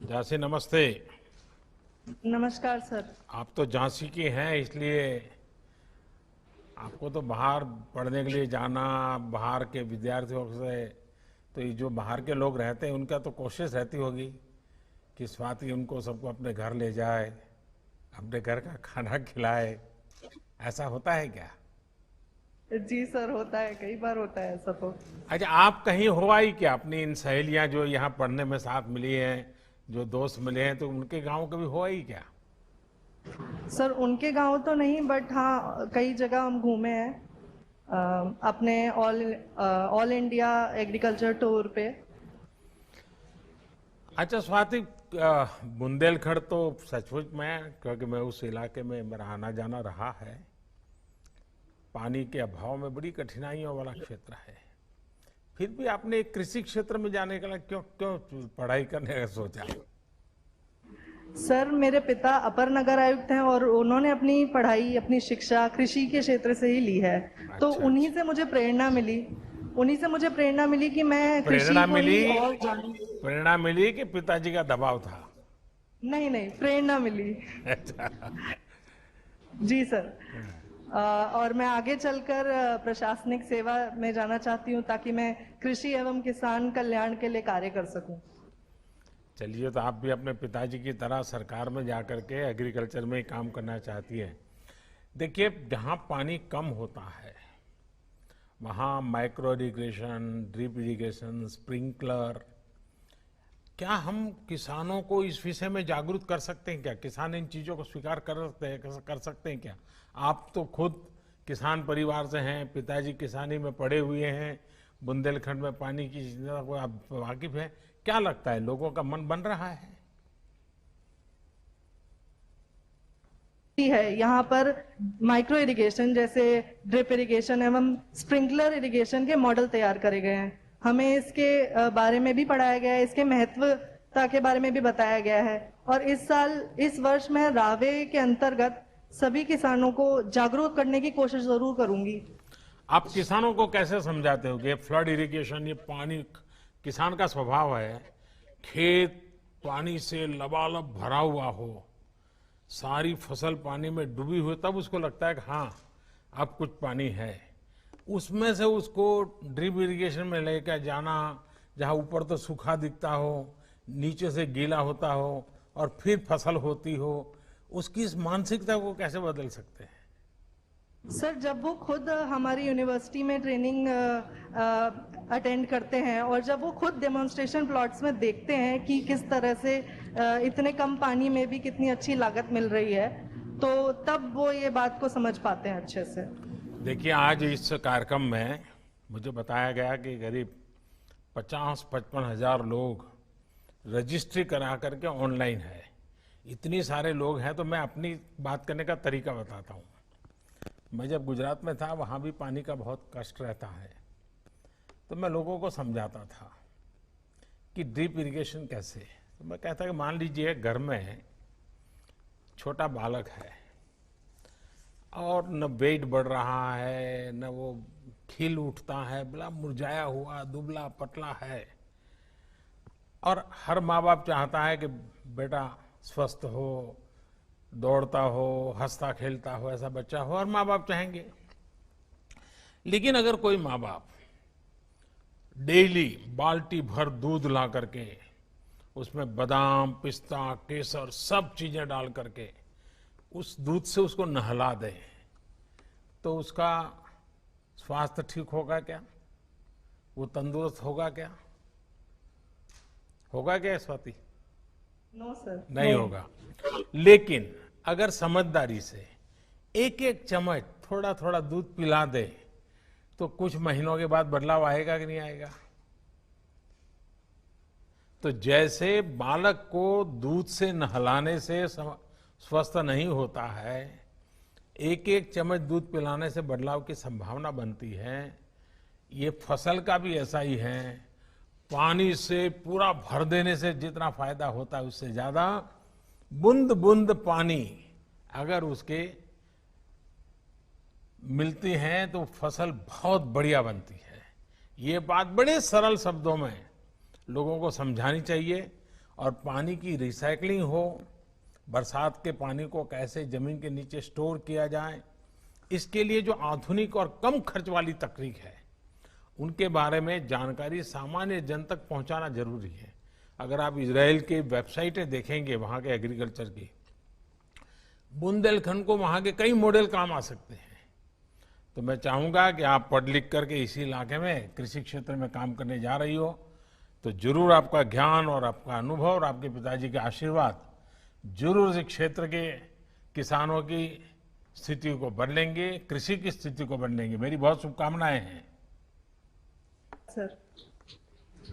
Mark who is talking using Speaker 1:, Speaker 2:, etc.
Speaker 1: झांसी नमस्ते।
Speaker 2: नमस्कार सर।
Speaker 1: आप तो झांसी की हैं, इसलिए आपको तो बाहर पढ़ने के लिए जाना, बाहर के विद्यार्थियों से, तो ये जो बाहर के लोग रहते हैं उनका तो कोशिश रहती होगी कि स्वाति उनको सबको अपने घर ले जाए, अपने घर का खाना खिलाए। ऐसा होता है क्या?
Speaker 2: जी सर, होता है, कई बार होता है ऐसा तो।
Speaker 1: अच्छा, आप कहीं हो आई क्या? अपनी इन सहेलियां जो यहाँ पढ़ने में साथ मिली हैं, जो दोस्त मिले हैं, तो उनके गांव कभी हो आई क्या?
Speaker 2: सर उनके गांव तो नहीं, बट हाँ कई जगह हम घूमे हैं। अपने ऑल इंडिया एग्रीकल्चर टूर पे।
Speaker 1: अच्छा स्वाति, बुंदेलखंड तो सचमुच में, क्योंकि मैं उस इलाके में मेरा आना जाना रहा है, पानी के अभाव में बड़ी कठिनाइयों वाला क्षेत्र है। फिर भी आपने एक कृषि क्षेत्र में जाने के लिए क्यों क्यों पढ़ाई करने का सोचा?
Speaker 2: सर मेरे पिता अपर नगर आयुक्त हैं और उन्होंने अपनी पढ़ाई, अपनी शिक्षा कृषि के क्षेत्र से ही ली है। तो
Speaker 1: अच्छा
Speaker 2: उन्हीं
Speaker 1: अच्छा।
Speaker 2: से मुझे प्रेरणा मिली, कि मैं कृषि
Speaker 1: प्रेरणा
Speaker 2: को
Speaker 1: मिली?
Speaker 2: ही और जानूं।
Speaker 1: प्रेरणा मिली कि पिताजी का दबाव था?
Speaker 2: नहीं नहीं, प्रेरणा मिली।
Speaker 1: अच्छा।
Speaker 2: जी सर। और मैं आगे चलकर प्रशासनिक सेवा में जाना चाहती हूँ, ताकि मैं कृषि एवं किसान कल्याण के लिए कार्य कर सकूं।
Speaker 1: चलिए, तो आप भी अपने पिताजी की तरह सरकार में जाकर के एग्रीकल्चर में ही काम करना चाहती हैं। देखिए, जहाँ पानी कम होता है वहाँ micro irrigation, drip irrigation, sprinkler, क्या हम किसानों को इस विषय में जागरूक कर सकते हैं क्या? किसान इन चीज़ों को स्वीकार कर सकते हैं क्या? आप तो खुद किसान परिवार से हैं, पिताजी किसानी में पढ़े हुए हैं, बुंदेलखंड में पानी की चिंता को आप वाकिफ हैं। क्या लगता है, लोगों का मन बन रहा है?
Speaker 2: है यहाँ पर माइक्रो इरिगेशन जैसे ड्रिप इरिगेशन एवं स्प्रिंकलर इरिगेशन के मॉडल तैयार करे गए हैं। हमें इसके बारे में भी पढ़ाया गया है, इसके महत्वता के बारे में भी बताया गया है। और इस वर्ष मैं रावे के अंतर्गत सभी किसानों को जागरूक करने की कोशिश जरूर करूंगी।
Speaker 1: आप किसानों को कैसे समझाते हो कि ये फ्लड इरिगेशन, ये पानी, किसान का स्वभाव है, खेत पानी से लबालब भरा हुआ हो, सारी फसल पानी में डूबी हुई, तब उसको लगता है कि हाँ अब कुछ पानी है। उसमें से उसको ड्रिप इरिगेशन में लेकर जाना, जहाँ ऊपर तो सूखा दिखता हो, नीचे से गीला होता हो और फिर फसल होती हो, उसकी इस मानसिकता को कैसे बदल सकते हैं?
Speaker 2: सर जब वो खुद हमारी यूनिवर्सिटी में ट्रेनिंग अटेंड करते हैं और जब वो खुद डेमोन्स्ट्रेशन प्लॉट्स में देखते हैं कि किस तरह से इतने कम पानी में भी कितनी अच्छी लागत मिल रही है, तो तब वो ये बात को समझ पाते हैं अच्छे से।
Speaker 1: देखिए, आज इस कार्यक्रम में मुझे बताया गया कि करीब 50-55 हजार लोग रजिस्ट्री करा करके ऑनलाइन है। इतनी सारे लोग हैं, तो मैं अपनी बात करने का तरीका बताता हूँ। मैं जब गुजरात में था, वहाँ भी पानी का बहुत कष्ट रहता है, तो मैं लोगों को समझाता था कि ड्रिप इरिगेशन कैसे। तो मैं कहता कि मान लीजिए घर में छोटा बालक है और न वेट बढ़ रहा है, न वो खिल उठता है, बड़ा मुरझाया हुआ दुबला पतला है, और हर माँ बाप चाहता है कि बेटा स्वस्थ हो, दौड़ता हो, हंसता खेलता हो, ऐसा बच्चा हो, और माँ बाप चाहेंगे। लेकिन अगर कोई माँ बाप डेली बाल्टी भर दूध ला करके उसमें बादाम, पिस्ता, केसर सब चीजें डाल करके उस दूध से उसको नहला दे, तो उसका स्वास्थ्य ठीक होगा क्या? वो तंदुरुस्त होगा क्या? होगा क्या स्वाति?
Speaker 2: नो सर,
Speaker 1: नहीं होगा। लेकिन अगर समझदारी से एक एक चम्मच थोड़ा थोड़ा दूध पिला दे, तो कुछ महीनों के बाद बदलाव आएगा कि नहीं आएगा? तो जैसे बालक को दूध से नहलाने से स्वस्थ नहीं होता है, एक एक चम्मच दूध पिलाने से बदलाव की संभावना बनती है, ये फसल का भी ऐसा ही है। पानी से पूरा भर देने से जितना फायदा होता है, उससे ज्यादा बूंद बूंद पानी अगर उसके मिलती हैं तो फसल बहुत बढ़िया बनती है। ये बात बड़े सरल शब्दों में लोगों को समझानी चाहिए और पानी की रिसाइकलिंग हो, बरसात के पानी को कैसे जमीन के नीचे स्टोर किया जाए, इसके लिए जो आधुनिक और कम खर्च वाली तकनीक है, उनके बारे में जानकारी सामान्य जन तक पहुंचाना जरूरी है। अगर आप इजराइल की वेबसाइटें देखेंगे वहां के एग्रीकल्चर की, बुंदेलखंड को वहां के कई मॉडल काम आ सकते हैं। तो मैं चाहूंगा कि आप पढ़ लिख करके इसी इलाके में कृषि क्षेत्र में काम करने जा रही हो तो जरूर आपका ज्ञान और आपका अनुभव और आपके पिताजी के आशीर्वाद जरूर इस क्षेत्र के किसानों की स्थिति को बदलेंगे, कृषि की स्थिति को बदलेंगे। मेरी बहुत शुभकामनाएं हैं
Speaker 2: सर।